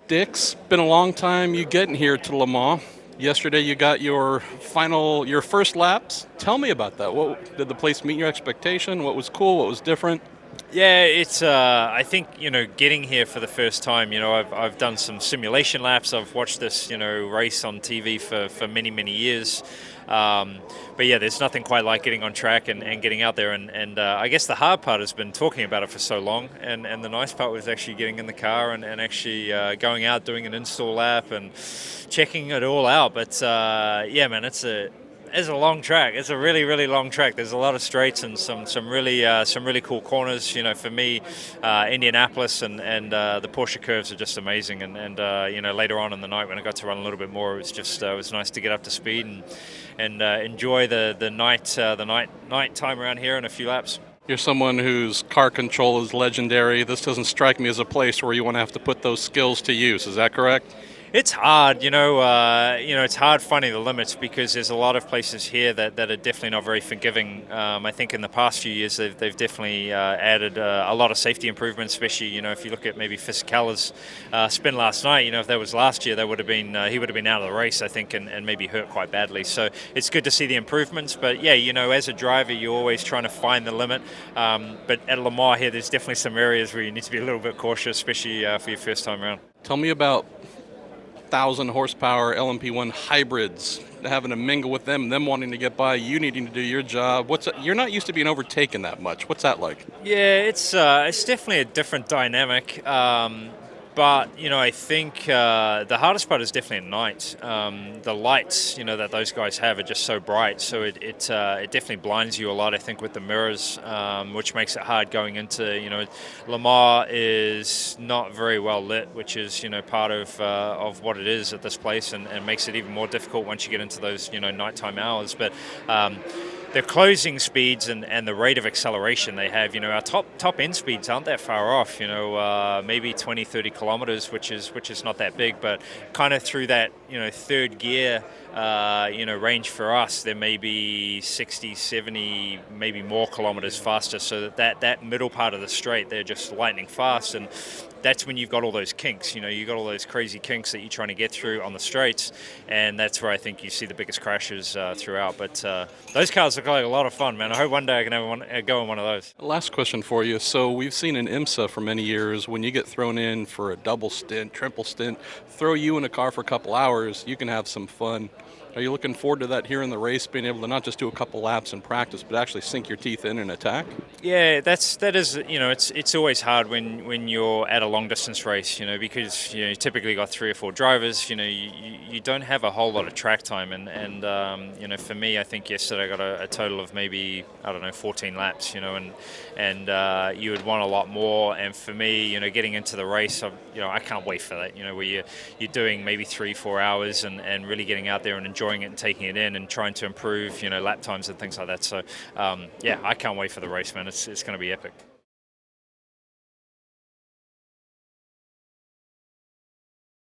Dix, been a long time you getting here to Le Mans. Yesterday you got your first laps. Tell me about that. What did the place meet your expectation? What was cool? What was different? Yeah, it's. I think getting here for the first time. I've done some simulation laps. I've watched this race on TV for many years. Um, but yeah, there's nothing quite like getting on track and getting out there. And I guess the hard part has been talking about it for so long. And the nice part was actually getting in the car and actually going out, doing an install lap and checking it all out. But yeah, man, it's a long track. It's a really long track. There's a lot of straights and some really cool corners. For me, Indianapolis and the Porsche curves are just amazing. And later on in the night when I got to run a little bit more, it was nice to get up to speed and enjoy the night time around here and a few laps. You're someone whose car control is legendary. This doesn't strike me as a place where you want to have to put those skills to use. Is that correct? It's hard, it's hard finding the limits because there's a lot of places here that are definitely not very forgiving. I think in the past few years they've definitely added a lot of safety improvements, especially, if you look at maybe Fisichelles' spin last night, if that was last year, he would have been out of the race, I think, and maybe hurt quite badly. So it's good to see the improvements, but yeah, as a driver, you're always trying to find the limit. But at Le Mans here, there's definitely some areas where you need to be a little bit cautious, especially for your first time around. Tell me about 1,000 horsepower LMP1 hybrids, having to mingle with them wanting to get by, you needing to do your job. You're not used to being overtaken that much. What's that like? Yeah, it's definitely a different dynamic. But I think the hardest part is definitely at night. The lights, that those guys have are just so bright, so it definitely blinds you a lot. I think with the mirrors, which makes it hard going into. Le Mans is not very well lit, which is part of what it is at this place, and makes it even more difficult once you get into those nighttime hours. But the closing speeds and the rate of acceleration they have, our top end speeds aren't that far off, maybe 20, 30 kilometers, which is not that big, but kind of through that, third gear, range for us, there may be 60, 70, maybe more kilometers faster. So that middle part of the straight, they're just lightning fast. And that's when you've got all those kinks, you've got all those crazy kinks that you're trying to get through on the straights. And that's where I think you see the biggest crashes throughout. But those cars look like a lot of fun, man. I hope one day I can go in one of those. Last question for you. So we've seen in IMSA for many years, when you get thrown in for a double stint, triple stint, throw you in a car for a couple hours, you can have some fun. Are you looking forward to that here in the race, being able to not just do a couple laps in practice, but actually sink your teeth in and attack? Yeah, that is it's always hard when you're at a long distance race, because you typically got 3 or 4 drivers. You don't have a whole lot of track time, and for me, I think yesterday I got a total of maybe 14 laps, and you would want a lot more. And for me, getting into the race, I can't wait for that. Where you're doing maybe 3-4 hours and really getting out there and enjoying it and taking it in and trying to improve lap times and things like that. So yeah, I can't wait for the race, man. It's going to be epic.